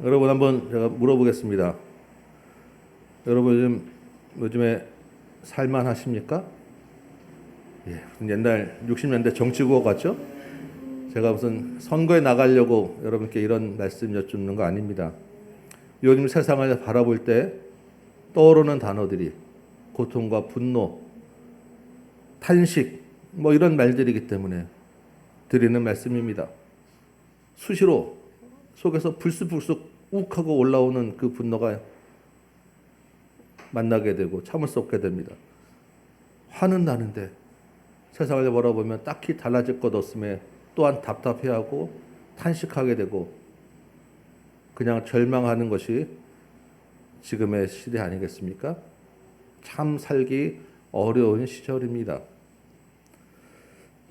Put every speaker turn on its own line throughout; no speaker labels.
여러분 한번 제가 물어보겠습니다. 여러분 요즘에 살만하십니까? 예, 옛날 60년대 정치구호 같죠? 제가 무슨 선거에 나가려고 여러분께 이런 말씀 여쭙는 거 아닙니다. 요즘 세상을 바라볼 때 떠오르는 단어들이 고통과 분노, 탄식 뭐 이런 말들이기 때문에 드리는 말씀입니다. 수시로 속에서 불쑥불쑥 욱하고 올라오는 그 분노가 만나게 되고 참을 수 없게 됩니다. 화는 나는데 세상을 바라보면 딱히 달라질 것 없음에 또한 답답해하고 탄식하게 되고 그냥 절망하는 것이 지금의 시대 아니겠습니까? 참 살기 어려운 시절입니다.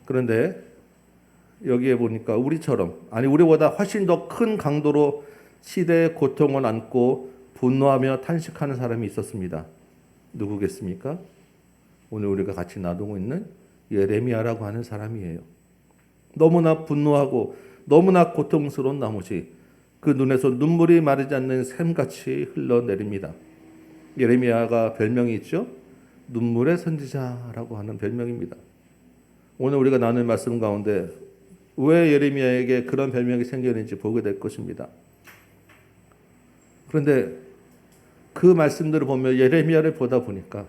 그런데 여기에 보니까 우리보다 훨씬 더 큰 강도로 시대의 고통을 안고 분노하며 탄식하는 사람이 있었습니다. 누구겠습니까? 오늘 우리가 같이 나누고 있는 예레미야라고 하는 사람이에요. 너무나 분노하고 너무나 고통스러운 나머지 그 눈에서 눈물이 마르지 않는 샘같이 흘러내립니다. 예레미야가 별명이 있죠? 눈물의 선지자라고 하는 별명입니다. 오늘 우리가 나눈 말씀 가운데 왜 예레미야에게 그런 별명이 생겼는지 보게 될 것입니다. 그런데 그 말씀들을 보며 예레미야를 보다 보니까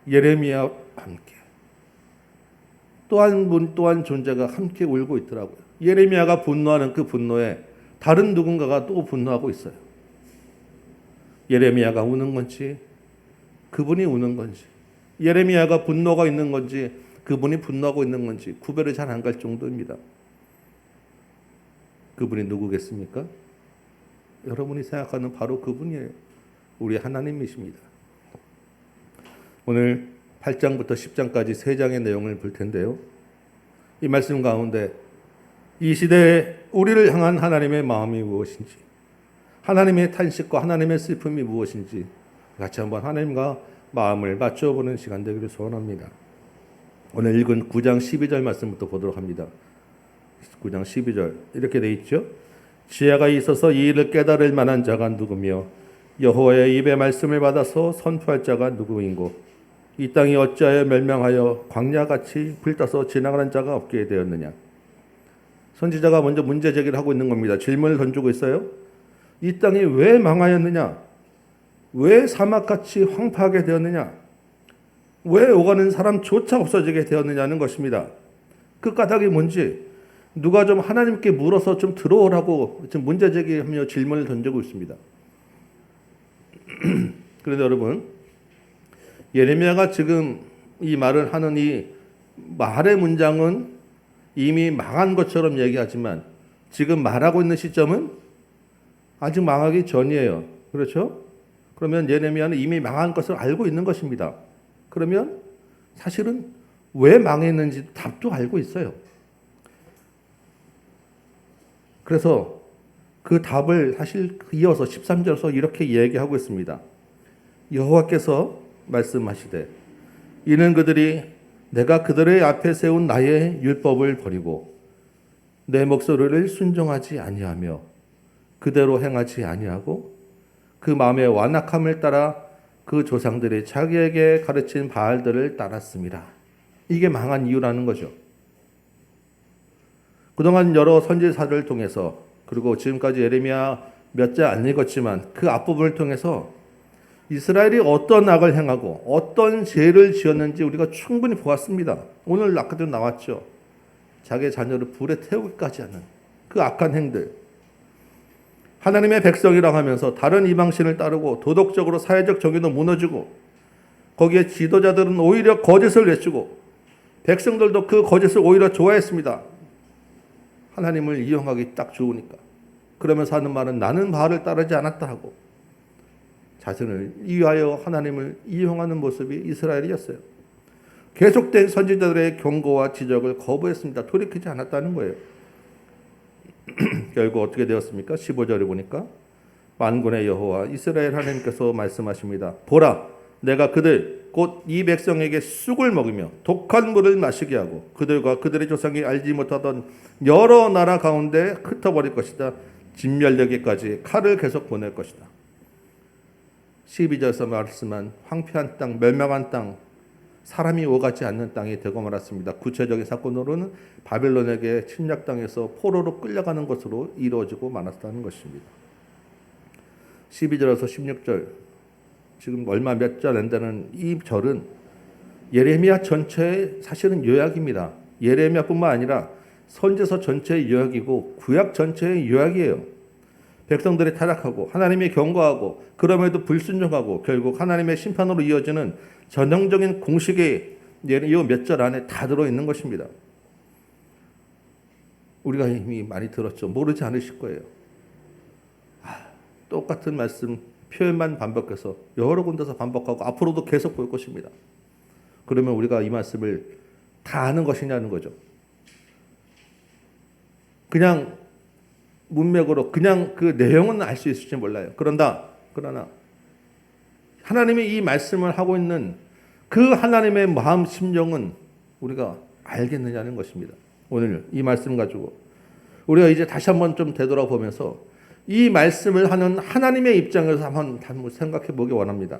예레미야와 함께 또한 존재가 함께 울고 있더라고요. 예레미야가 분노하는 그 분노에 다른 누군가가 또 분노하고 있어요. 예레미야가 우는 건지 그분이 우는 건지 예레미야가 분노가 있는 건지 그분이 분노하고 있는 건지 구별이 잘 안 갈 정도입니다. 그분이 누구겠습니까? 여러분이 생각하는 바로 그분이에요. 우리 하나님이십니다. 오늘 8장부터 10장까지 3장의 내용을 볼 텐데요. 이 말씀 가운데 이 시대에 우리를 향한 하나님의 마음이 무엇인지, 하나님의 탄식과 하나님의 슬픔이 무엇인지 같이 한번 하나님과 마음을 맞춰보는 시간 되기를 소원합니다. 오늘 읽은 9장 12절 말씀부터 보도록 합니다. 9장 12절 이렇게 돼 있죠. 지혜가 있어서 이 일을 깨달을 만한 자가 누구며 여호와의 입의 말씀을 받아서 선포할 자가 누구인고 이 땅이 어찌하여 멸망하여 광야같이 불타서 지나가는 자가 없게 되었느냐. 선지자가 먼저 문제 제기를 하고 있는 겁니다. 질문을 던지고 있어요. 이 땅이 왜 망하였느냐? 왜 사막같이 황폐하게 되었느냐? 왜 오가는 사람조차 없어지게 되었느냐는 것입니다. 그 까닭이 뭔지 누가 좀 하나님께 물어서 좀 들어오라고 지금 문제 제기하며 질문을 던지고 있습니다. 그런데 여러분, 예레미야가 지금 이 말을 하는 이 말의 문장은 이미 망한 것처럼 얘기하지만 지금 말하고 있는 시점은 아직 망하기 전이에요. 그렇죠? 그러면 예레미야는 이미 망한 것을 알고 있는 것입니다. 그러면 사실은 왜 망했는지 답도 알고 있어요. 그래서 그 답을 사실 이어서 13절에서 이렇게 얘기하고 있습니다. 여호와께서 말씀하시되 이는 그들이 내가 그들의 앞에 세운 나의 율법을 버리고 내 목소리를 순종하지 아니하며 그대로 행하지 아니하고 그 마음의 완악함을 따라 그 조상들이 자기에게 가르친 바알들을 따랐습니다. 이게 망한 이유라는 거죠. 그동안 여러 선지자들을 통해서 그리고 지금까지 예레미야 몇 장 안 읽었지만 그 앞부분을 통해서 이스라엘이 어떤 악을 행하고 어떤 죄를 지었는지 우리가 충분히 보았습니다. 오늘 아까도 나왔죠. 자기 자녀를 불에 태우기까지 하는 그 악한 행들. 하나님의 백성이라고 하면서 다른 이방신을 따르고 도덕적으로 사회적 정의도 무너지고 거기에 지도자들은 오히려 거짓을 내주고 백성들도 그 거짓을 오히려 좋아했습니다. 하나님을 이용하기 딱 좋으니까. 그러면서 하는 말은 나는 바알을 따르지 않았다 하고 자신을 위하여 하나님을 이용하는 모습이 이스라엘이었어요. 계속된 선지자들의 경고와 지적을 거부했습니다. 돌이키지 않았다는 거예요. 결국 어떻게 되었습니까? 15절에 보니까 만군의 여호와 이스라엘 하나님께서 말씀하십니다. 보라, 내가 그들 곧 이 백성에게 쑥을 먹이며 독한 물을 마시게 하고 그들과 그들의 조상이 알지 못하던 여러 나라 가운데 흩어버릴 것이다. 진멸되기까지 칼을 계속 보낼 것이다. 12절에서 말씀한 황폐한 땅, 멸망한 땅, 사람이 오가지 않는 땅이 되고 말았습니다. 구체적인 사건으로는 바벨론에게 침략당해서 포로로 끌려가는 것으로 이루어지고 말았다는 것입니다. 12절에서 16절, 지금 얼마 몇 절 안 되는 이 절은 예레미야 전체의 사실은 요약입니다. 예레미야뿐만 아니라 선지서 전체의 요약이고 구약 전체의 요약이에요. 백성들이 타락하고 하나님이 경고하고 그럼에도 불순종하고 결국 하나님의 심판으로 이어지는 전형적인 공식의 이 몇 절 안에 다 들어있는 것입니다. 우리가 이미 많이 들었죠. 모르지 않으실 거예요. 똑같은 말씀 표현만 반복해서 여러 군데서 반복하고 앞으로도 계속 볼 것입니다. 그러면 우리가 이 말씀을 다 아는 것이냐는 거죠. 그냥 문맥으로 그냥 그 내용은 알 수 있을지 몰라요. 그러나 하나님이 이 말씀을 하고 있는 그 하나님의 마음 심정은 우리가 알겠느냐는 것입니다. 오늘 이 말씀 가지고 우리가 이제 다시 한번 좀 되돌아보면서 이 말씀을 하는 하나님의 입장에서 한번 생각해 보기 원합니다.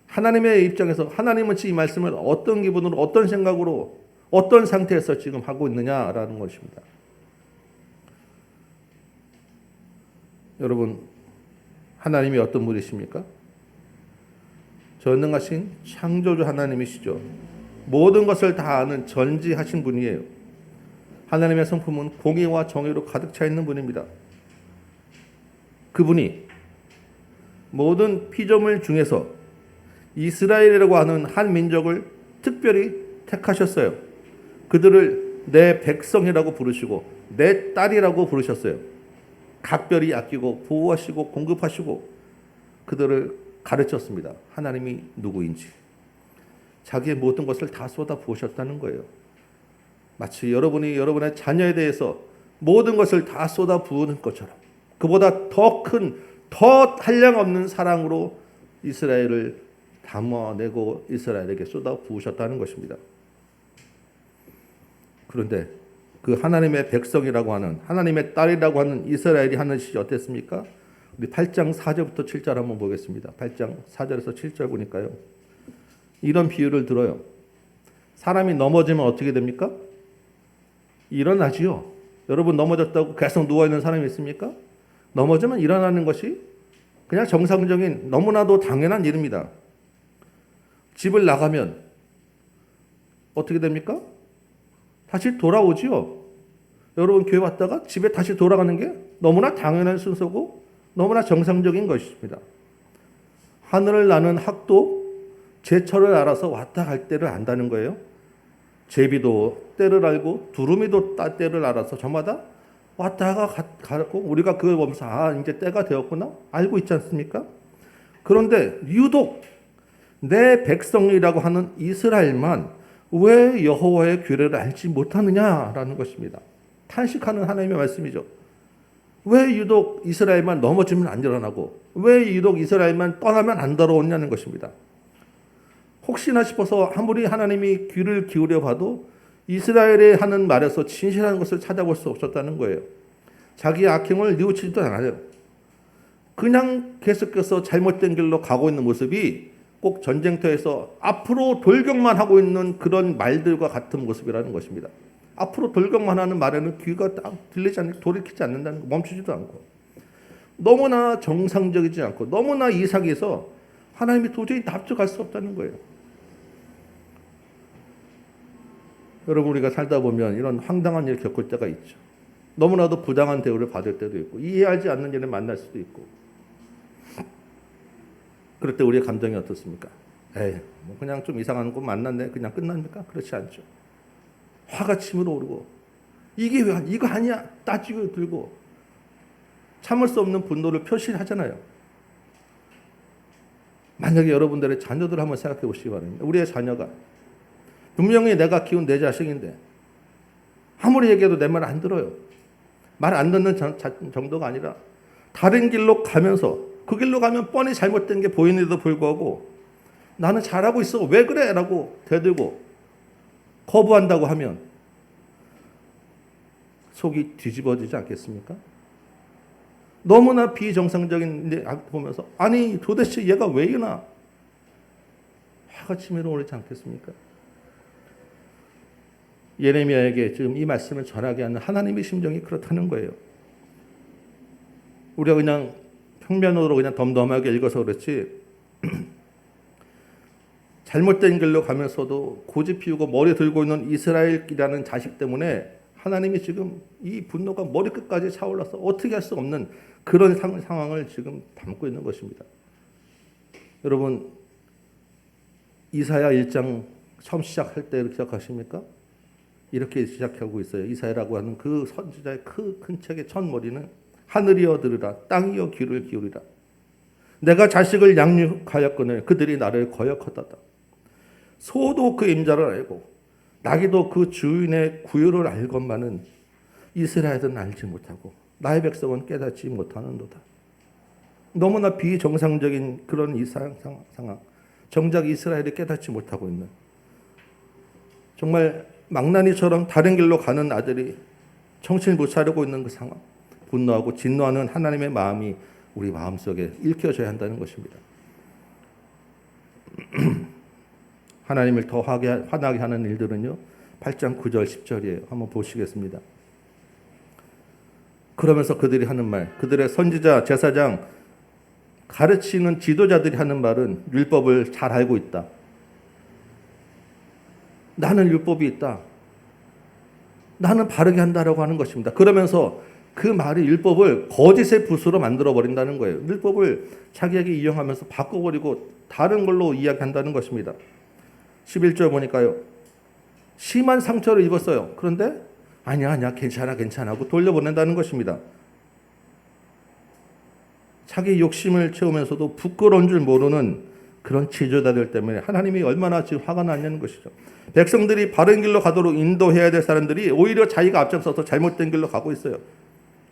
하나님의 입장에서 하나님은 이 말씀을 어떤 기분으로 어떤 생각으로 어떤 상태에서 지금 하고 있느냐라는 것입니다. 여러분, 하나님이 어떤 분이십니까? 전능하신 창조주 하나님이시죠. 모든 것을 다 아는 전지하신 분이에요. 하나님의 성품은 공의와 정의로 가득 차 있는 분입니다. 그분이 모든 피조물 중에서 이스라엘이라고 하는 한 민족을 특별히 택하셨어요. 그들을 내 백성이라고 부르시고 내 딸이라고 부르셨어요. 각별히 아끼고 보호하시고 공급하시고 그들을 가르쳤습니다. 하나님이 누구인지. 자기의 모든 것을 다 쏟아 부으셨다는 거예요. 마치 여러분이 여러분의 자녀에 대해서 모든 것을 다 쏟아 부으는 것처럼 그보다 더 큰, 더 한량없는 사랑으로 이스라엘을 담아내고 이스라엘에게 쏟아 부으셨다는 것입니다. 그런데 그 하나님의 백성이라고 하는 하나님의 딸이라고 하는 이스라엘이 하는 짓이 어땠습니까? 우리 8장 4절부터 7절 한번 보겠습니다. 8장 4절에서 7절 보니까요. 이런 비유를 들어요. 사람이 넘어지면 어떻게 됩니까? 일어나지요. 여러분 넘어졌다고 계속 누워있는 사람이 있습니까? 넘어지면 일어나는 것이 그냥 정상적인 너무나도 당연한 일입니다. 집을 나가면 어떻게 됩니까? 다시 돌아오지요. 여러분 교회 왔다가 집에 다시 돌아가는 게 너무나 당연한 순서고 너무나 정상적인 것입니다. 하늘을 나는 학도 제철을 알아서 왔다 갈 때를 안다는 거예요. 제비도 때를 알고 두루미도 때를 알아서 저마다 왔다가 가고 우리가 그걸 보면서 이제 때가 되었구나 알고 있지 않습니까? 그런데 유독 내 백성이라고 하는 이스라엘만 왜 여호와의 규례를 알지 못하느냐라는 것입니다. 탄식하는 하나님의 말씀이죠. 왜 유독 이스라엘만 넘어지면 안 일어나고 왜 유독 이스라엘만 떠나면 안 돌아오냐는 것입니다. 혹시나 싶어서 아무리 하나님이 귀를 기울여 봐도 이스라엘의 하는 말에서 진실한 것을 찾아볼 수 없었다는 거예요. 자기의 악행을 뉘우치지도 않아요. 그냥 계속해서 잘못된 길로 가고 있는 모습이 꼭 전쟁터에서 앞으로 돌격만 하고 있는 그런 말들과 같은 모습이라는 것입니다. 앞으로 돌격만 하는 말에는 귀가 딱 들리지 않고 돌이키지 않는다는 거, 멈추지도 않고 너무나 정상적이지 않고 너무나 이상해서 하나님이 도저히 납득할 수 없다는 거예요. 여러분 우리가 살다 보면 이런 황당한 일을 겪을 때가 있죠. 너무나도 부당한 대우를 받을 때도 있고 이해하지 않는 일을 만날 수도 있고 그럴 때 우리의 감정이 어떻습니까? 뭐 그냥 좀 이상한 거 만났네 그냥 끝납니까? 그렇지 않죠. 화가 치밀어 오르고 이게 왜 이거 아니야 따지고 들고 참을 수 없는 분노를 표시하잖아요. 만약에 여러분들의 자녀들 한번 생각해 보시기 바랍니다. 우리의 자녀가 분명히 내가 키운 내 자식인데 아무리 얘기해도 내 말 안 들어요. 말 안 듣는 정도가 아니라 다른 길로 가면서 그 길로 가면 뻔히 잘못된 게 보이는데도 불구하고 나는 잘하고 있어. 왜 그래? 라고 대들고 거부한다고 하면 속이 뒤집어지지 않겠습니까? 너무나 비정상적인 일 보면서 아니 도대체 얘가 왜 이러나 화가 치밀어 오르지 않겠습니까? 예레미야에게 지금 이 말씀을 전하게 하는 하나님의 심정이 그렇다는 거예요. 우리가 그냥 평면으로 그냥 덤덤하게 읽어서 그렇지 잘못된 길로 가면서도 고집 피우고 머리 들고 있는 이스라엘이라는 자식 때문에 하나님이 지금 이 분노가 머리끝까지 차올라서 어떻게 할 수 없는 그런 상황을 지금 담고 있는 것입니다. 여러분 이사야 1장 처음 시작할 때 기억하십니까? 이렇게 시작하고 있어요. 이사야라고 하는 그 선지자의 큰 책의 첫 머리는 하늘이여 들으라 땅이여 귀를 기울이라 내가 자식을 양육하였거늘 그들이 나를 거역하다다. 소도 그 임자를 알고 나귀도 그 주인의 구유를 알건만은 이스라엘은 알지 못하고 나의 백성은 깨닫지 못하는도다. 너무나 비정상적인 그런 이 상황. 정작 이스라엘이 깨닫지 못하고 있는 정말 망나니처럼 다른 길로 가는 아들이 정신 못 차리고 있는 그 상황. 분노하고 진노하는 하나님의 마음이 우리 마음속에 읽혀져야 한다는 것입니다. 하나님을 더 화나게 하는 일들은요. 8장 9절 10절이에요. 한번 보시겠습니다. 그러면서 그들이 하는 말, 그들의 선지자, 제사장, 가르치는 지도자들이 하는 말은 율법을 잘 알고 있다. 나는 율법이 있다. 나는 바르게 한다라고 하는 것입니다. 그러면서 그 말이 율법을 거짓의 붓으로 만들어버린다는 거예요. 율법을 자기에게 이용하면서 바꿔버리고 다른 걸로 이야기한다는 것입니다. 11절 보니까요. 심한 상처를 입었어요. 그런데 아니야 괜찮아 하고 돌려보낸다는 것입니다. 자기 욕심을 채우면서도 부끄러운 줄 모르는 그런 지도자들 때문에 하나님이 얼마나 지금 화가 나냐는 것이죠. 백성들이 바른 길로 가도록 인도해야 될 사람들이 오히려 자기가 앞장서서 잘못된 길로 가고 있어요.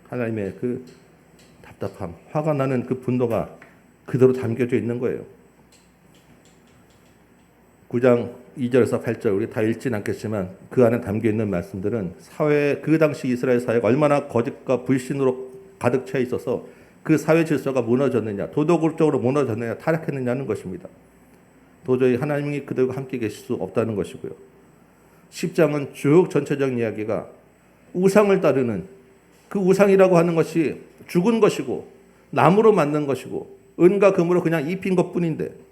하나님의 그 답답함, 화가 나는 그 분노가 그대로 담겨져 있는 거예요. 9장 2절에서 8절 우리 다 읽진 않겠지만 그 안에 담겨있는 말씀들은 그 당시 이스라엘 사회가 얼마나 거짓과 불신으로 가득 차 있어서 그 사회 질서가 무너졌느냐, 도덕적으로 무너졌느냐, 타락했느냐는 것입니다. 도저히 하나님이 그들과 함께 계실 수 없다는 것이고요. 10장은 쭉 전체적인 이야기가 우상을 따르는 그 우상이라고 하는 것이 죽은 것이고 나무로 만든 것이고 은과 금으로 그냥 입힌 것뿐인데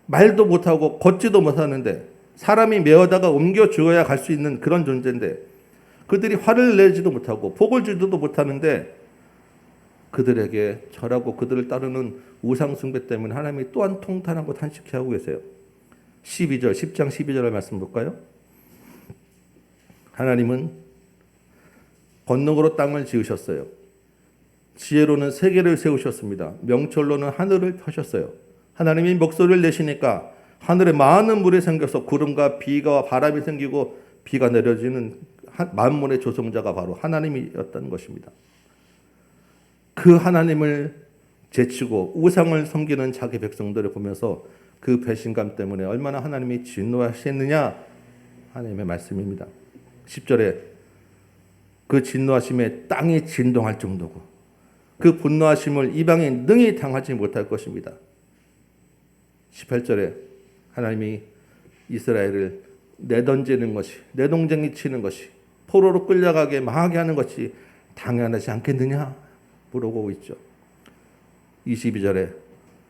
말도 못하고 걷지도 못하는데 사람이 메어다가 옮겨 주어야 갈 수 있는 그런 존재인데 그들이 화를 내지도 못하고 복을 주지도 못하는데 그들에게 절하고 그들을 따르는 우상 숭배 때문에 하나님이 또한 통탄하고 탄식해 하고 계세요. 10장 12절의 말씀 볼까요? 하나님은 권능으로 땅을 지으셨어요. 지혜로는 세계를 세우셨습니다. 명철로는 하늘을 펴셨어요. 하나님이 목소리를 내시니까 하늘에 많은 물이 생겨서 구름과 비가 바람이 생기고 비가 내려지는 만물의 조성자가 바로 하나님이었다는 것입니다. 그 하나님을 제치고 우상을 섬기는 자기 백성들을 보면서 그 배신감 때문에 얼마나 하나님이 진노하셨느냐 하나님의 말씀입니다. 10절에 그 진노하심에 땅이 진동할 정도고 그 분노하심을 이방이 능히 당하지 못할 것입니다. 18절에 하나님이 이스라엘을 내던지는 것이, 내동쟁이 치는 것이, 포로로 끌려가게 망하게 하는 것이 당연하지 않겠느냐 물어보고 있죠. 22절에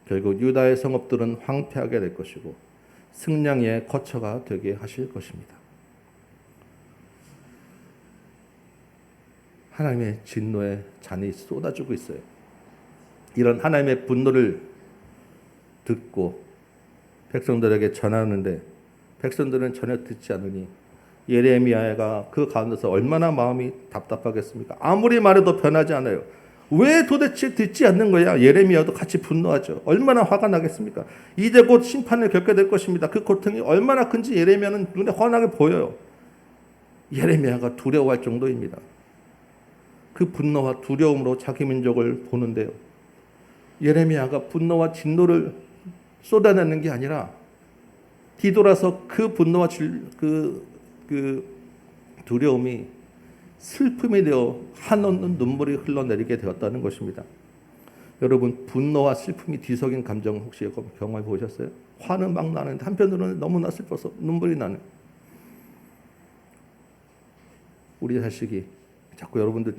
결국 유다의 성읍들은 황폐하게 될 것이고 승냥이의 거처가 되게 하실 것입니다. 하나님의 진노의 잔이 쏟아지고 있어요. 이런 하나님의 분노를 듣고 백성들에게 전하는데 백성들은 전혀 듣지 않으니 예레미야가 그 가운데서 얼마나 마음이 답답하겠습니까? 아무리 말해도 변하지 않아요. 왜 도대체 듣지 않는 거야? 예레미야도 같이 분노하죠. 얼마나 화가 나겠습니까? 이제 곧 심판을 겪게 될 것입니다. 그 고통이 얼마나 큰지 예레미야는 눈에 훤하게 보여요. 예레미야가 두려워할 정도입니다. 그 분노와 두려움으로 자기 민족을 보는데요. 예레미야가 분노와 진노를 쏟아내는 게 아니라 뒤돌아서 그 분노와 그 두려움이 슬픔이 되어 한없는 눈물이 흘러내리게 되었다는 것입니다. 여러분, 분노와 슬픔이 뒤섞인 감정 혹시 경험해 보셨어요? 화는 막 나는데 한편으로는 너무나 슬퍼서 눈물이 나는. 우리 자식이 자꾸 여러분들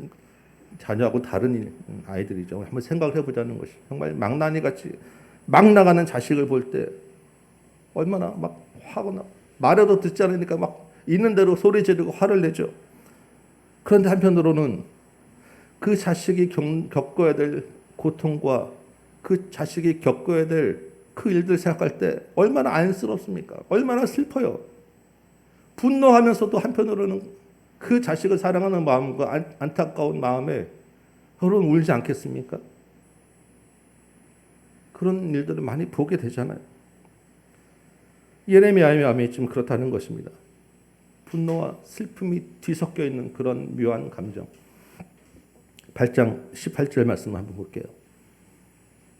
자녀하고 다른 아이들이죠. 한번 생각을 해보자는 것이, 정말 망나니 같이 막 나가는 자식을 볼 때 얼마나 막 화가 나, 말해도 듣지 않으니까 막 있는 대로 소리 지르고 화를 내죠. 그런데 한편으로는 그 자식이 겪어야 될 고통과 그 자식이 겪어야 될 그 일들 생각할 때 얼마나 안쓰럽습니까? 얼마나 슬퍼요. 분노하면서도 한편으로는 그 자식을 사랑하는 마음과 안타까운 마음에 여러분 울지 않겠습니까? 그런 일들을 많이 보게 되잖아요. 예레미야의 마음이 지금 그렇다는 것입니다. 분노와 슬픔이 뒤섞여 있는 그런 묘한 감정. 8장 18절 말씀 한번 볼게요.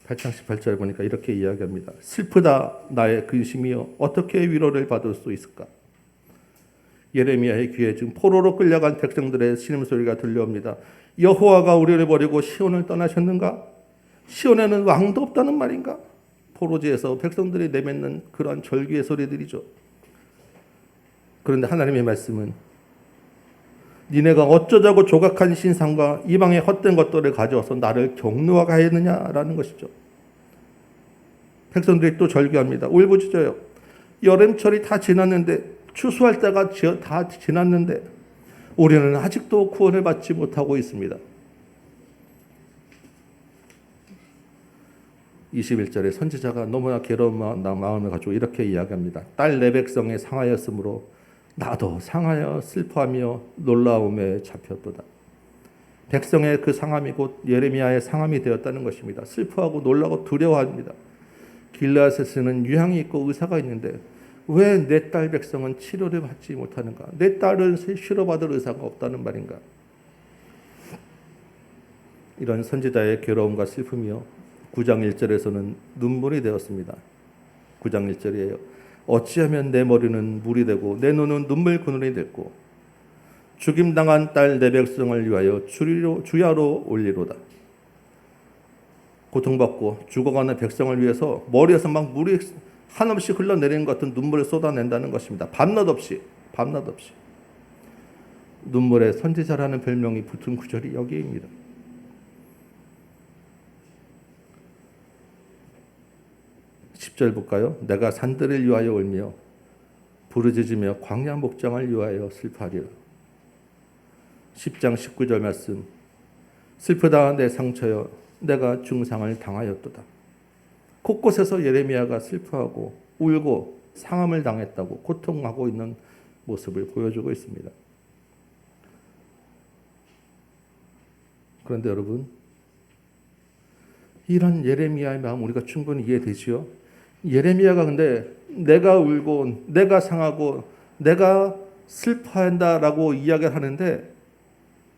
8장 18절 보니까 이렇게 이야기합니다. 슬프다 나의 근심이여 어떻게 위로를 받을 수 있을까? 예레미야의 귀에 지금 포로로 끌려간 백성들의 신음소리가 들려옵니다. 여호와가 우리를 버리고 시온을 떠나셨는가? 시온에는 왕도 없다는 말인가? 포로지에서 백성들이 내뱉는 그러한 절규의 소리들이죠. 그런데 하나님의 말씀은 니네가 어쩌자고 조각한 신상과 이방의 헛된 것들을 가져와서 나를 경노하게 했느냐라는 것이죠. 백성들이 또 절규합니다. 울부짖어요. 여름철이 다 지났는데, 추수할 때가 다 지났는데 우리는 아직도 구원을 받지 못하고 있습니다. 21절에 선지자가 너무나 괴로운 마음을 가지고 이렇게 이야기합니다. 딸 내 백성의 상하였으므로 나도 상하여 슬퍼하며 놀라움에 잡혔도다. 백성의 그 상함이 곧 예레미야의 상함이 되었다는 것입니다. 슬퍼하고 놀라고 두려워합니다. 길르앗에서는 유향이 있고 의사가 있는데 왜 내 딸 백성은 치료를 받지 못하는가? 내 딸은 치료받을 의사가 없다는 말인가? 이런 선지자의 괴로움과 슬픔이요, 9장 1절에서는 눈물이 되었습니다. 9장 1절이에요. 어찌하면 내 머리는 물이 되고 내 눈은 눈물 그늘이 됐고 죽임당한 딸 내 백성을 위하여 주야로 올리로다. 고통받고 죽어가는 백성을 위해서 머리에서 막 물이 한없이 흘러내리는 것 같은 눈물을 쏟아낸다는 것입니다. 밤낮 없이. 눈물에 선지자라는 별명이 붙은 구절이 여기입니다. 10절 볼까요? 내가 산들을 위하여 울며 부르짖으며 광야 목장을 위하여 슬퍼하리라. 10장 19절 말씀. 슬프다 내 상처여 내가 중상을 당하였도다. 곳곳에서 예레미야가 슬퍼하고 울고 상함을 당했다고 고통하고 있는 모습을 보여주고 있습니다. 그런데 여러분, 이런 예레미야의 마음 우리가 충분히 이해되지요? 예레미야가 근데 내가 울고 내가 상하고 내가 슬퍼한다라고 이야기를 하는데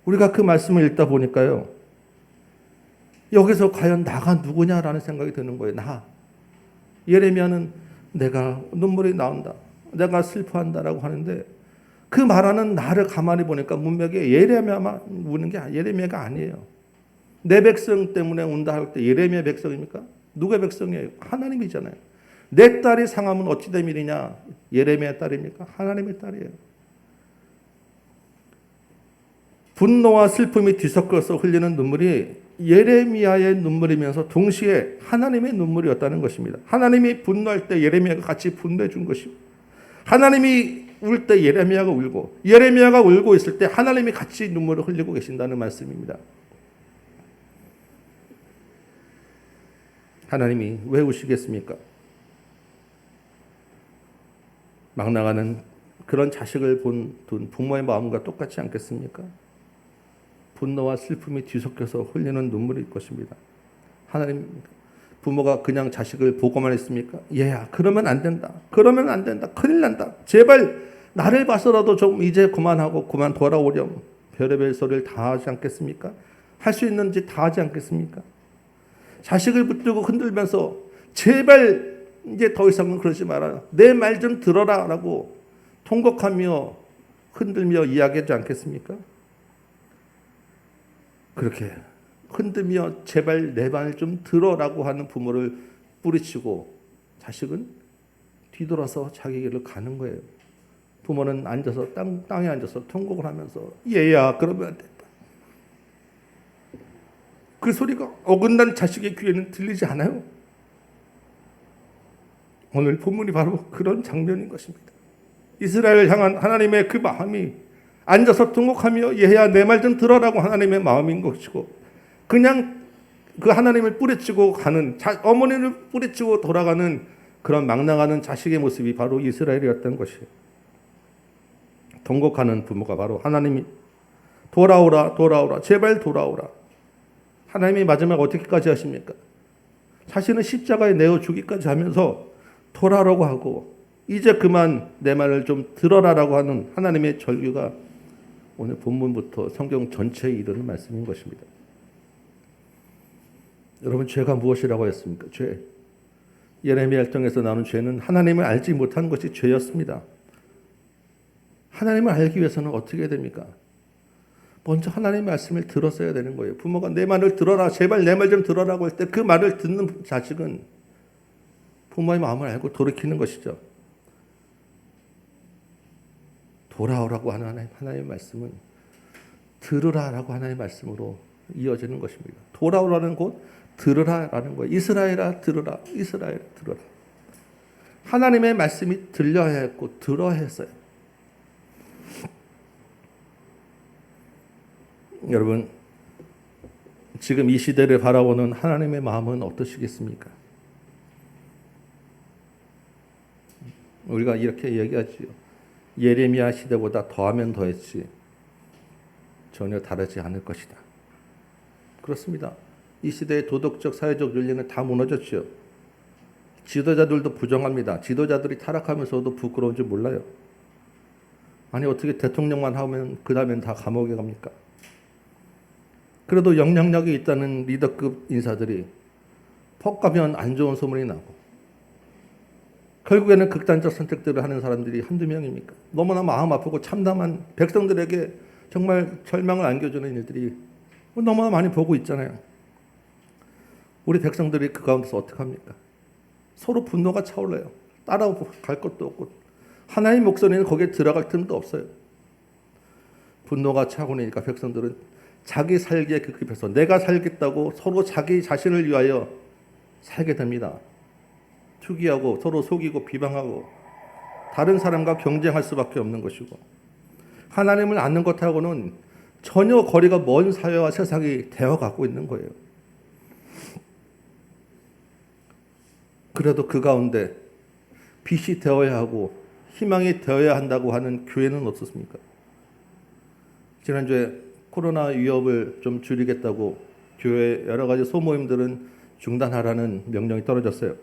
우리가 그 말씀을 읽다 보니까요, 여기서 과연 나가 누구냐라는 생각이 드는 거예요. 나. 예레미야는 내가 눈물이 나온다, 내가 슬퍼한다라고 하는데 그 말하는 나를 가만히 보니까 문맥에 예레미야만 우는 게 예레미야가 아니에요. 내 백성 때문에 운다 할 때 예레미야 백성입니까? 누구의 백성이에요? 하나님이잖아요. 내 딸이 상하면 어찌 된 일이냐? 예레미야 딸입니까? 하나님의 딸이에요. 분노와 슬픔이 뒤섞여서 흘리는 눈물이 예레미야의 눈물이면서 동시에 하나님의 눈물이었다는 것입니다. 하나님이 분노할 때 예레미야가 같이 분노해 준 것이고, 하나님이 울 때 예레미야가 울고, 예레미야가 울고 있을 때 하나님이 같이 눈물을 흘리고 계신다는 말씀입니다. 하나님이 왜 우시겠습니까? 막 나가는 그런 자식을 둔 부모의 마음과 똑같지 않겠습니까? 분노와 슬픔이 뒤섞여서 흘리는 눈물일 것입니다. 하나님, 부모가 그냥 자식을 보고만 했습니까? 얘야, 그러면 안 된다. 그러면 안 된다. 큰일 난다. 제발 나를 봐서라도 좀 이제 그만하고 그만 돌아오렴. 별의별 소리를 다 하지 않겠습니까? 할 수 있는 짓 다 하지 않겠습니까? 자식을 붙들고 흔들면서 제발 이제 더 이상은 그러지 마라. 내 말 좀 들어라 라고 통곡하며 흔들며 이야기하지 않겠습니까? 그렇게 흔들며 제발 내 말 좀 들어라고 하는 부모를 뿌리치고 자식은 뒤돌아서 자기 길을 가는 거예요. 부모는 앉아서 땅에 앉아서 통곡을 하면서 얘야 그러면 안 된다. 그 소리가 어긋난 자식의 귀에는 들리지 않아요. 오늘 본문이 바로 그런 장면인 것입니다. 이스라엘을 향한 하나님의 그 마음이 앉아서 통곡하며 얘야 내 말 좀 들어라고 하나님의 마음인 것이고, 그냥 그 하나님을 뿌리치고 가는 어머니를 뿌리치고 돌아가는 그런 막 나가는 자식의 모습이 바로 이스라엘이었던 것이에요. 통곡하는 부모가 바로 하나님이 돌아오라 돌아오라 제발 돌아오라. 하나님이 마지막 어떻게까지 하십니까? 자신은 십자가에 내어 주기까지 하면서 돌아오라고 하고 이제 그만 내 말을 좀 들어라라고 하는 하나님의 절규가 오늘 본문부터 성경 전체에 이르는 말씀인 것입니다. 여러분, 죄가 무엇이라고 했습니까? 죄. 예레미야 1장에서 나오는 죄는 하나님을 알지 못한 것이 죄였습니다. 하나님을 알기 위해서는 어떻게 됩니까? 먼저 하나님의 말씀을 들었어야 되는 거예요. 부모가 내 말을 들어라, 제발 내 말 좀 들어라고 할 때 그 말을 듣는 자식은 부모의 마음을 알고 돌이키는 것이죠. 돌아오라고 하는 하나님의 말씀은 들으라라고 하나님의 말씀으로 이어지는 것입니다. 돌아오라는 곧 들으라라는 거예요. 이스라엘아 들으라, 이스라엘아 들으라. 하나님의 말씀이 들려야 했고 들어야 했어요. 여러분, 지금 이 시대를 바라보는 하나님의 마음은 어떠시겠습니까? 우리가 이렇게 얘기하지요. 예레미야 시대보다 더하면 더했지 전혀 다르지 않을 것이다. 그렇습니다. 이 시대의 도덕적, 사회적 윤리는 다 무너졌죠. 지도자들도 부정합니다. 지도자들이 타락하면서도 부끄러운 줄 몰라요. 아니 어떻게 대통령만 하면 그 다음엔 다 감옥에 갑니까? 그래도 영향력이 있다는 리더급 인사들이 퍽 가면 안 좋은 소문이 나고 결국에는 극단적 선택들을 하는 사람들이 한두 명입니까? 너무나 마음 아프고 참담한 백성들에게 정말 절망을 안겨주는 일들이 너무나 많이 보고 있잖아요. 우리 백성들이 그 가운데서 어떻게 합니까? 서로 분노가 차올라요. 따라갈 것도 없고 하나의 목소리는 거기에 들어갈 틈도 없어요. 분노가 차고 나니까 백성들은 자기 살기에 급급해서 내가 살겠다고 서로 자기 자신을 위하여 살게 됩니다. 투기하고 서로 속이고 비방하고 다른 사람과 경쟁할 수밖에 없는 것이고, 하나님을 아는 것하고는 전혀 거리가 먼 사회와 세상이 되어가고 있는 거예요. 그래도 그 가운데 빛이 되어야 하고 희망이 되어야 한다고 하는 교회는 어떻습니까? 지난주에 코로나 위협을 좀 줄이겠다고 교회 여러 가지 소모임들은 중단하라는 명령이 떨어졌어요.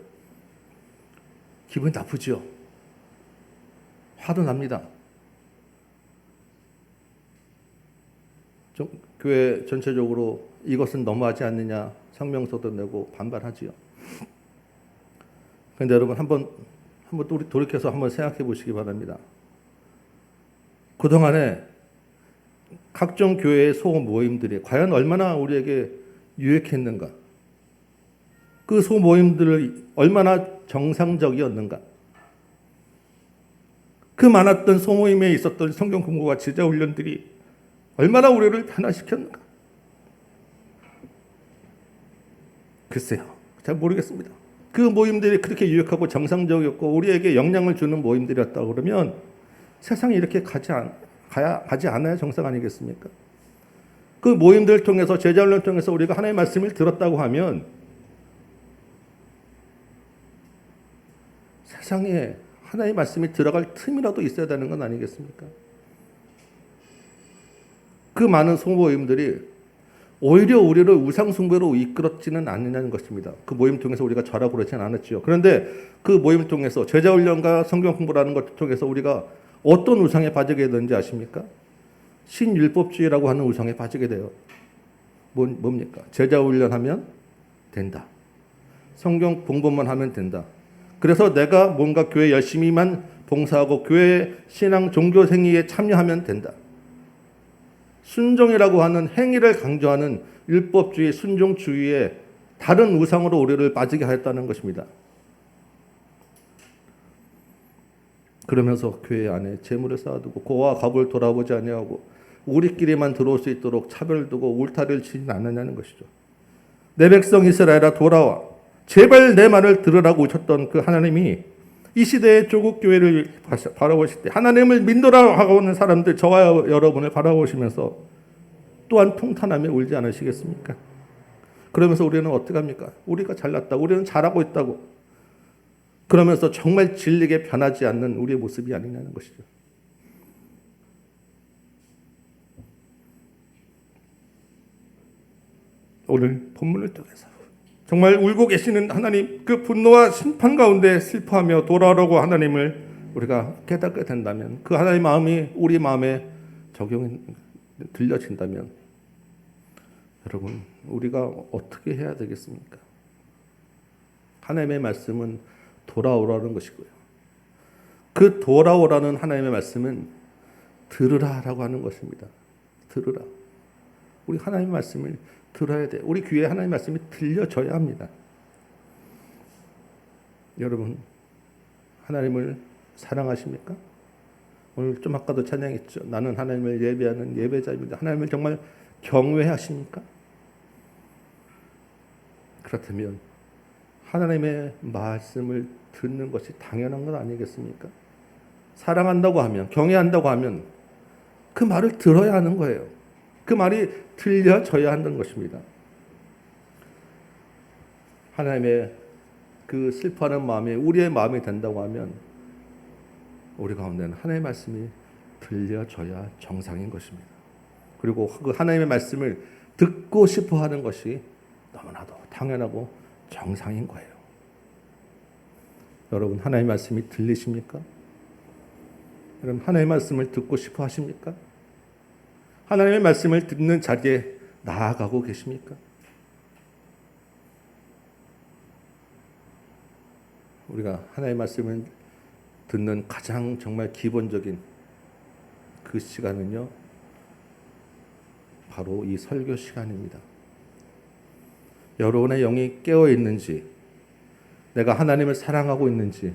기분이 나쁘죠? 화도 납니다. 교회 전체적으로 이것은 너무하지 않느냐 성명서도 내고 반발하지요. 그런데 여러분 한번 우리 돌이켜서 한번 생각해 보시기 바랍니다. 그동안에 각종 교회의 소모임들이 과연 얼마나 우리에게 유익했는가? 그 소모임들을 얼마나 정상적이었는가? 그 많았던 소모임에 있었던 성경 공부와 제자 훈련들이 얼마나 우리를 변화시켰는가? 글쎄요, 잘 모르겠습니다. 그 모임들이 그렇게 유익하고 정상적이었고 우리에게 영향을 주는 모임들이었다고 그러면 세상이 이렇게 가지 않아야 정상 아니겠습니까? 그 모임들을 통해서 제자 훈련을 통해서 우리가 하나님의 말씀을 들었다고 하면 세상에 하나님의 말씀이 들어갈 틈이라도 있어야 되는 건 아니겠습니까? 그 많은 소모임들이 오히려 우리를 우상숭배로 이끌었지는 않느냐는 것입니다. 그 모임 통해서 우리가 절하고 그러지는 않았죠. 그런데 그 모임을 통해서 제자훈련과 성경 공부라는 것을 통해서 우리가 어떤 우상에 빠지게 되는지 아십니까? 신율법주의라고 하는 우상에 빠지게 돼요. 뭡니까? 제자훈련하면 된다. 성경 공부만 하면 된다. 그래서 내가 뭔가 교회 열심히만 봉사하고 교회 신앙 종교 생활에 참여하면 된다. 순종이라고 하는 행위를 강조하는 율법주의, 순종주의에 다른 우상으로 우리를 빠지게 하였다는 것입니다. 그러면서 교회 안에 재물을 쌓아두고 고와 갑을 돌아보지 아니하고 우리끼리만 들어올 수 있도록 차별을 두고 울타리를 치지 않느냐는 것이죠. 내 백성 이스라엘아 돌아와 제발 내 말을 들으라고 오셨던 그 하나님이 이 시대의 조국 교회를 바라보실 때 하나님을 믿노라 하고 오는 사람들 저와 여러분을 바라보시면서 또한 통탄하며 울지 않으시겠습니까? 그러면서 우리는 어떻게 합니까? 우리가 잘났다. 우리는 잘하고 있다고. 그러면서 정말 진리게 변하지 않는 우리의 모습이 아니냐는 것이죠. 오늘 본문을 통해서 정말 울고 계시는 하나님, 그 분노와 심판 가운데 슬퍼하며 돌아오라고 하나님을 우리가 깨닫게 된다면, 그 하나님의 마음이 우리 마음에 적용이 들려진다면, 여러분 우리가 어떻게 해야 되겠습니까? 하나님의 말씀은 돌아오라는 것이고요. 그 돌아오라는 하나님의 말씀은 들으라라고 하는 것입니다. 들으라. 우리 하나님의 말씀을 들어야 돼. 우리 귀에 하나님의 말씀이 들려져야 합니다. 여러분 하나님을 사랑하십니까? 오늘 좀 아까도 찬양했죠. 나는 하나님을 예배하는 예배자입니다. 하나님을 정말 경외하십니까? 그렇다면 하나님의 말씀을 듣는 것이 당연한 건 아니겠습니까? 사랑한다고 하면, 경외한다고 하면 그 말을 들어야 하는 거예요. 그 말이 들려져야 하는 것입니다. 하나님의 그 슬퍼하는 마음이 우리의 마음이 된다고 하면 우리 가운데는 하나님의 말씀이 들려져야 정상인 것입니다. 그리고 그 하나님의 말씀을 듣고 싶어 하는 것이 너무나도 당연하고 정상인 거예요. 여러분 하나님의 말씀이 들리십니까? 여러분 하나님의 말씀을 듣고 싶어 하십니까? 하나님의 말씀을 듣는 자리에 나아가고 계십니까? 우리가 하나님의 말씀을 듣는 가장 정말 기본적인 그 시간은요, 바로 이 설교 시간입니다. 여러분의 영이 깨어 있는지, 내가 하나님을 사랑하고 있는지,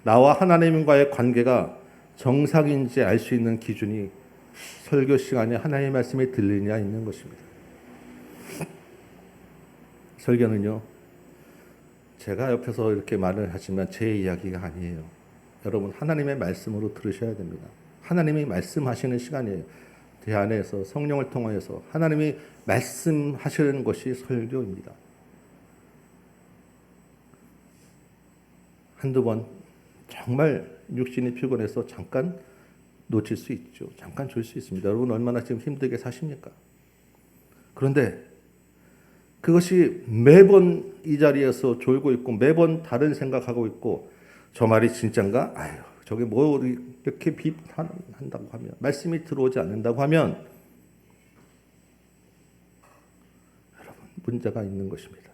나와 하나님과의 관계가 정상인지 알 수 있는 기준이 설교 시간에 하나님의 말씀이 들리냐 있는 것입니다. 설교는요, 제가 옆에서 이렇게 말을 하지만 제 이야기가 아니에요. 여러분 하나님의 말씀으로 들으셔야 됩니다. 하나님이 말씀하시는 시간이에요. 제 안에서 성령을 통하여서 하나님이 말씀하시는 것이 설교입니다. 한두 번 정말 육신이 피곤해서 잠깐 놓칠 수 있죠. 잠깐 줄 수 있습니다. 여러분 얼마나 지금 힘들게 사십니까? 그런데 그것이 매번 이 자리에서 졸고 있고 매번 다른 생각하고 있고 저 말이 진짠가? 아유, 저게 뭐 이렇게 비판한다고 하면, 말씀이 들어오지 않는다고 하면 여러분 문제가 있는 것입니다.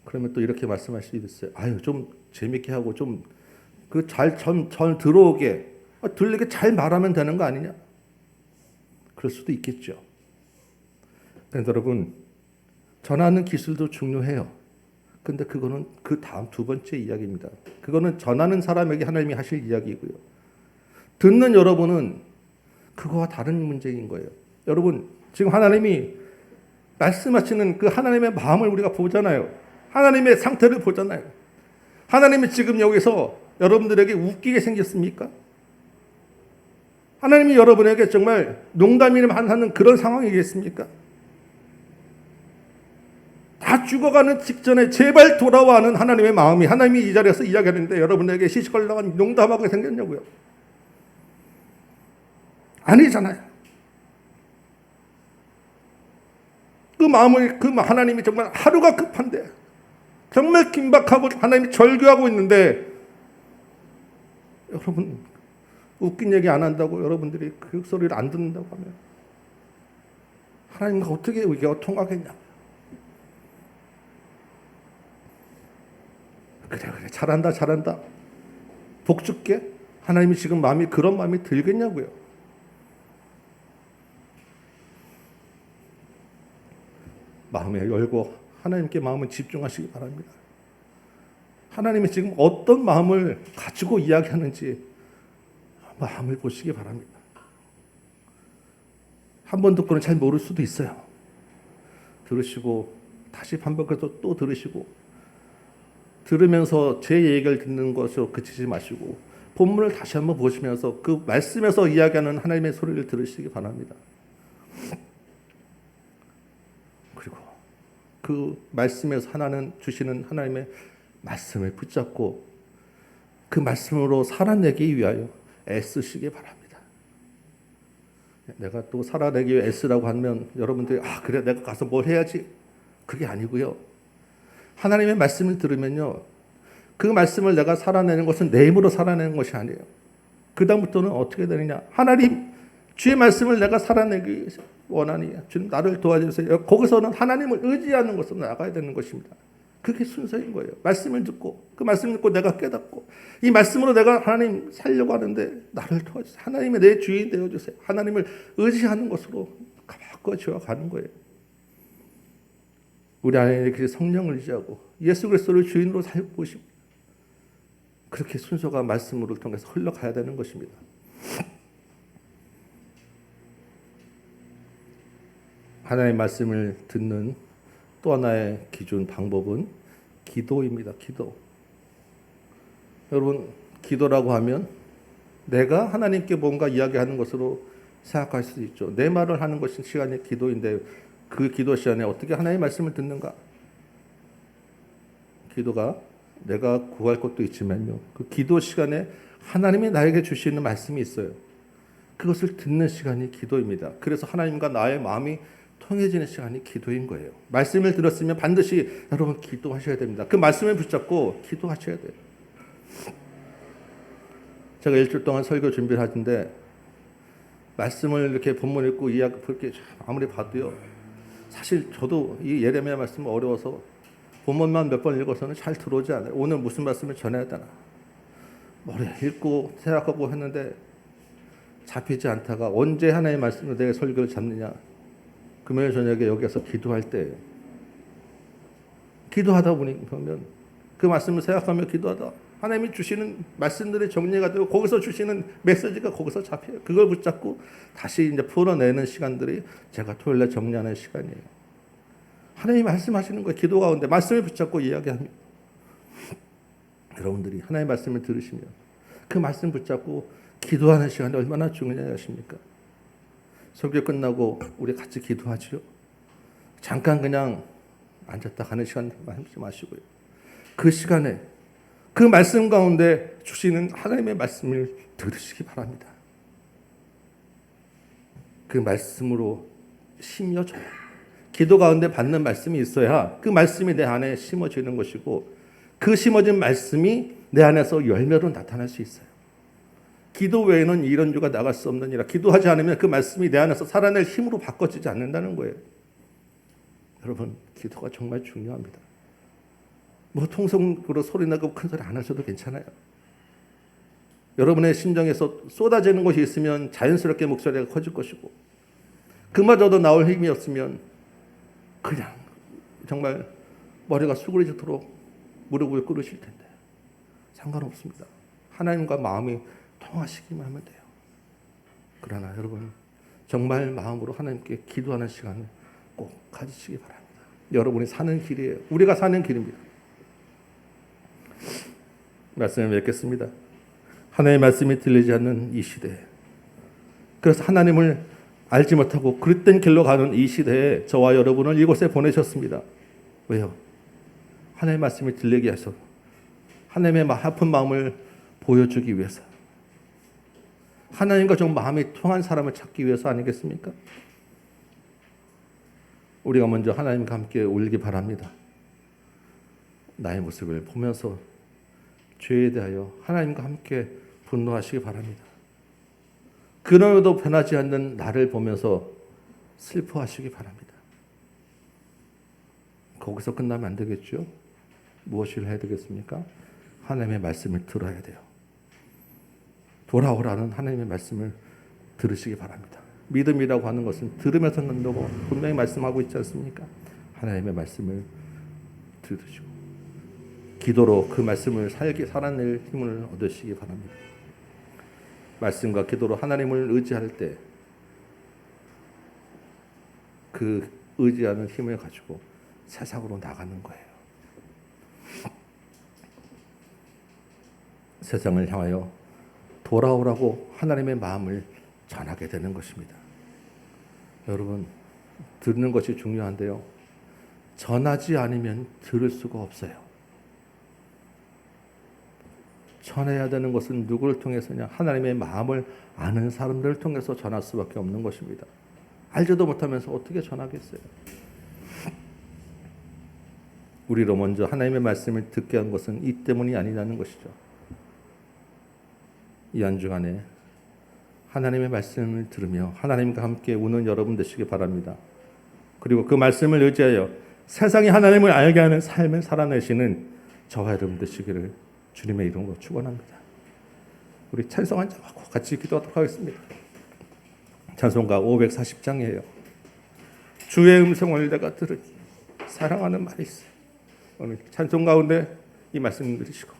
그러면 또 이렇게 말씀할 수 있어요. 아유, 좀 재밌게 하고 좀 그 잘 들어오게 들리게 잘 말하면 되는 거 아니냐? 그럴 수도 있겠죠. 그런데 여러분 전하는 기술도 중요해요. 근데 그거는 그 다음 두 번째 이야기입니다. 그거는 전하는 사람에게 하나님이 하실 이야기고요. 듣는 여러분은 그거와 다른 문제인 거예요. 여러분 지금 하나님이 말씀하시는 그 하나님의 마음을 우리가 보잖아요. 하나님의 상태를 보잖아요. 하나님이 지금 여기서 여러분들에게 웃기게 생겼습니까? 하나님이 여러분에게 정말 농담이만 하는 그런 상황이겠습니까? 다 죽어가는 직전에 제발 돌아와 하는 하나님의 마음이, 하나님이 이 자리에서 이야기하는데 여러분에게 시시걸렁한 농담하게 생겼냐고요? 아니잖아요. 그 마음을, 그 하나님이 정말 하루가 급한데 정말 긴박하고 하나님이 절규하고 있는데 여러분 웃긴 얘기 안 한다고 여러분들이 그 소리를 안 듣는다고 하면 하나님과 어떻게 의견가 통하겠냐? 그래 잘한다 복 줄게. 하나님이 지금 마음이 그런 마음이 들겠냐고요. 마음에 열고 하나님께 마음을 집중하시기 바랍니다. 하나님이 지금 어떤 마음을 가지고 이야기하는지 마음을 보시기 바랍니다. 한 번 듣고는 잘 모를 수도 있어요. 들으시고 다시 반복해서 또 들으시고, 들으면서 제 얘기를 듣는 것으로 그치지 마시고 본문을 다시 한번 보시면서 그 말씀에서 이야기하는 하나님의 소리를 들으시기 바랍니다. 그리고 그 말씀에서 하나는 주시는 하나님의 말씀을 붙잡고 그 말씀으로 살아내기 위하여 애쓰시기 바랍니다. 내가 또 살아내기 위해 애쓰라고 하면 여러분들이 그래 내가 가서 뭘 해야지, 그게 아니고요. 하나님의 말씀을 들으면요, 그 말씀을 내가 살아내는 것은 내 힘으로 살아내는 것이 아니에요. 그 다음부터는 어떻게 되느냐, 하나님 주의 말씀을 내가 살아내기 원하니 주님 나를 도와주세요. 거기서는 하나님을 의지하는 것으로 나가야 되는 것입니다. 그게 순서인 거예요. 말씀을 듣고 그 말씀을 듣고 내가 깨닫고 이 말씀으로 내가 하나님 살려고 하는데 나를 도와주세요. 하나님의 내 주인 되어주세요. 하나님을 의지하는 것으로 바꿔지어 가는 거예요. 우리 안에 성령을 의지하고 예수 그리스도를 주인으로 살고 싶습니다. 그렇게 순서가 말씀으로 통해서 흘러가야 되는 것입니다. 하나님의 말씀을 듣는 또 하나의 기준 방법은 기도입니다. 기도. 여러분, 기도라고 하면 내가 하나님께 뭔가 이야기하는 것으로 생각할 수도 있죠. 내 말을 하는 것이 시간이 기도인데 그 기도 시간에 어떻게 하나님의 말씀을 듣는가? 기도가 내가 구할 것도 있지만요, 그 기도 시간에 하나님이 나에게 주시는 말씀이 있어요. 그것을 듣는 시간이 기도입니다. 그래서 하나님과 나의 마음이 통해지는 시간이 기도인 거예요. 말씀을 들었으면 반드시 여러분 기도하셔야 됩니다. 그 말씀을 붙잡고 기도하셔야 돼요. 제가 일주일 동안 설교 준비를 하는데 말씀을 이렇게 본문 읽고 이야기 그렇게 아무리 봐도요, 사실 저도 이 예레미야 말씀은 어려워서 본문만 몇 번 읽어서는 잘 들어오지 않아요. 오늘 무슨 말씀을 전해야 되나 머리 읽고 생각하고 했는데 잡히지 않다가 언제 하나님의 말씀으로 내가 설교를 잡느냐, 금요일 저녁에 여기서 기도할 때예요. 기도하다 보면 그 말씀을 생각하며 기도하다 하나님이 주시는 말씀들이 정리가 되고 거기서 주시는 메시지가 거기서 잡혀요. 그걸 붙잡고 다시 이제 풀어내는 시간들이 제가 토요일에 정리하는 시간이에요. 하나님이 말씀하시는 거예요. 기도 가운데 말씀을 붙잡고 이야기합니다. 여러분들이 하나님의 말씀을 들으시면 그 말씀 붙잡고 기도하는 시간이 얼마나 중요하십니까? 설교 끝나고 우리 같이 기도하죠. 잠깐 그냥 앉았다 가는 시간 하지 마시고요. 그 시간에 그 말씀 가운데 주시는 하나님의 말씀을 들으시기 바랍니다. 그 말씀으로 심어져요. 기도 가운데 받는 말씀이 있어야 그 말씀이 내 안에 심어지는 것이고 그 심어진 말씀이 내 안에서 열매로 나타날 수 있어요. 기도 외에는 이런 유가 나갈 수 없느니라. 기도하지 않으면 그 말씀이 내 안에서 살아낼 힘으로 바꿔지지 않는다는 거예요. 여러분, 기도가 정말 중요합니다. 뭐 통성으로 소리 나고 큰 소리 안 하셔도 괜찮아요. 여러분의 심정에서 쏟아지는 것이 있으면 자연스럽게 목소리가 커질 것이고 그마저도 나올 힘이 없으면 그냥 정말 머리가 수그러지도록 무릎을 꿇으실 텐데 상관없습니다. 하나님과 마음이 통하시기만 하면 돼요. 그러나 여러분 정말 마음으로 하나님께 기도하는 시간을 꼭 가지시기 바랍니다. 여러분이 사는 길이에요. 우리가 사는 길입니다. 말씀을 맺겠습니다. 하나님의 말씀이 들리지 않는 이 시대에, 그래서 하나님을 알지 못하고 그릇된 길로 가는 이 시대에 저와 여러분을 이곳에 보내셨습니다. 왜요? 하나님의 말씀이 들리게 하셔서 하나님의 아픈 마음을 보여주기 위해서, 하나님과 좀 마음이 통한 사람을 찾기 위해서 아니겠습니까? 우리가 먼저 하나님과 함께 울기 바랍니다. 나의 모습을 보면서 죄에 대하여 하나님과 함께 분노하시기 바랍니다. 그러면도 변하지 않는 나를 보면서 슬퍼하시기 바랍니다. 거기서 끝나면 안 되겠죠? 무엇을 해야 되겠습니까? 하나님의 말씀을 들어야 돼요. 돌아오라는 하나님의 말씀을 들으시기 바랍니다. 믿음이라고 하는 것은 들으면서 는다고 분명히 말씀하고 있지 않습니까? 하나님의 말씀을 들으시고 기도로 그 말씀을 살아낼 힘을 얻으시기 바랍니다. 말씀과 기도로 하나님을 의지할 때 그 의지하는 힘을 가지고 세상으로 나가는 거예요. 세상을 향하여 돌아오라고 하나님의 마음을 전하게 되는 것입니다. 여러분, 듣는 것이 중요한데요. 전하지 않으면 들을 수가 없어요. 전해야 되는 것은 누구를 통해서냐? 하나님의 마음을 아는 사람들을 통해서 전할 수밖에 없는 것입니다. 알지도 못하면서 어떻게 전하겠어요? 우리로 먼저 하나님의 말씀을 듣게 한 것은 이 때문이 아니라는 것이죠. 이 한 주간에 하나님의 말씀을 들으며 하나님과 함께 우는 여러분 되시기 바랍니다. 그리고 그 말씀을 의지하여 세상이 하나님을 알게 하는 삶을 살아내시는 저와 여러분 되시기를 주님의 이름으로 축원합니다. 우리 찬송 한 장하고 같이 기도하도록 하겠습니다. 찬송가 540장이에요. 주의 음성을 내가 들으니 사랑하는 말이 있어요. 오늘 찬송 가운데 이 말씀 들으시고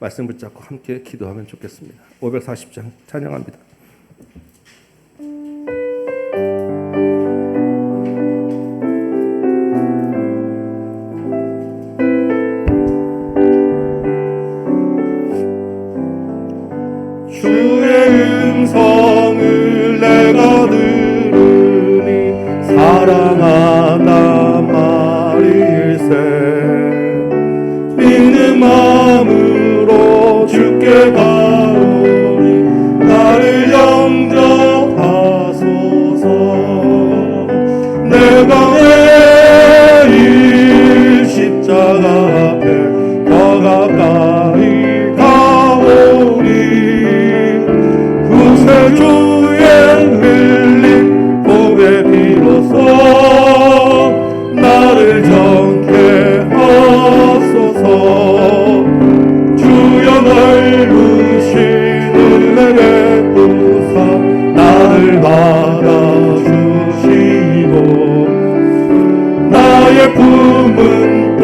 말씀 붙잡고 함께 기도하면 좋겠습니다. 540장 찬양합니다.
음성을 내가 들으니 사랑하다 말일세 믿는 마음으로 주께 가오니 나를 영접하소서 내가 매일 십자가 앞에 더 가까이 가오니 구세주의 흘린 복의 피로써 나를 정케 하소서 주여 넓으신 은혜의 부사 나를 받아주시고 나의 품은 뜻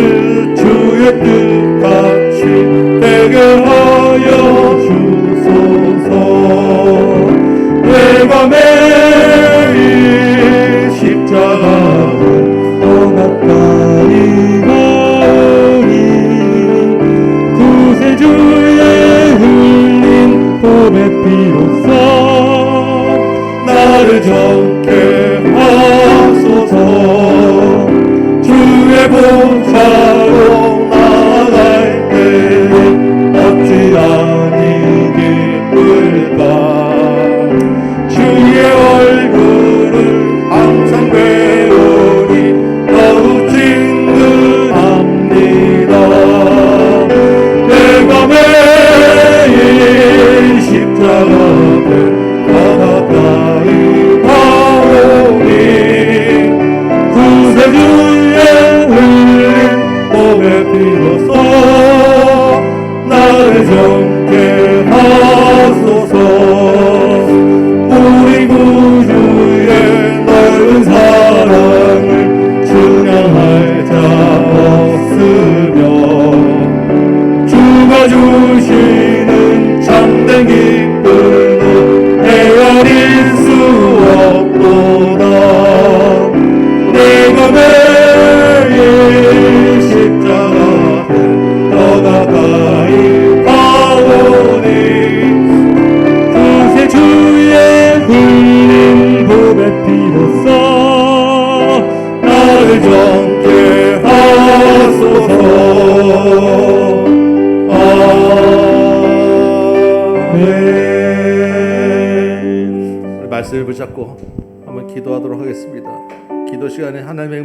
주의 뜻같이 되게 하여 주소서 내가 매일 십자가를 더 가까이 가오니 구세주의 흘린 복의 피로써 나를 정케 하소서 주의 보좌로 나아갈 때에 어찌 아니 기쁠까 주의 얼굴을 항상 배우니 더욱 친근합니다 내가 매일 십자가 앞에 더 가까이 가오니 구세주의 흘린 복의 피로써 나를 정케 하소서 우리 구주의 넓은 사랑을 찬양할 자 없으며 주가 주시는 참된 기쁨은 헤아릴 수 없도다 내가 매일 십자가 앞에 더 가까이 가오니 구세주의 흘린 복의 피로써 나를 정케 하소서 아멘.
우리 말씀을 붙잡고 한번 기도하도록 하겠습니다. 기도 시간에 하나님의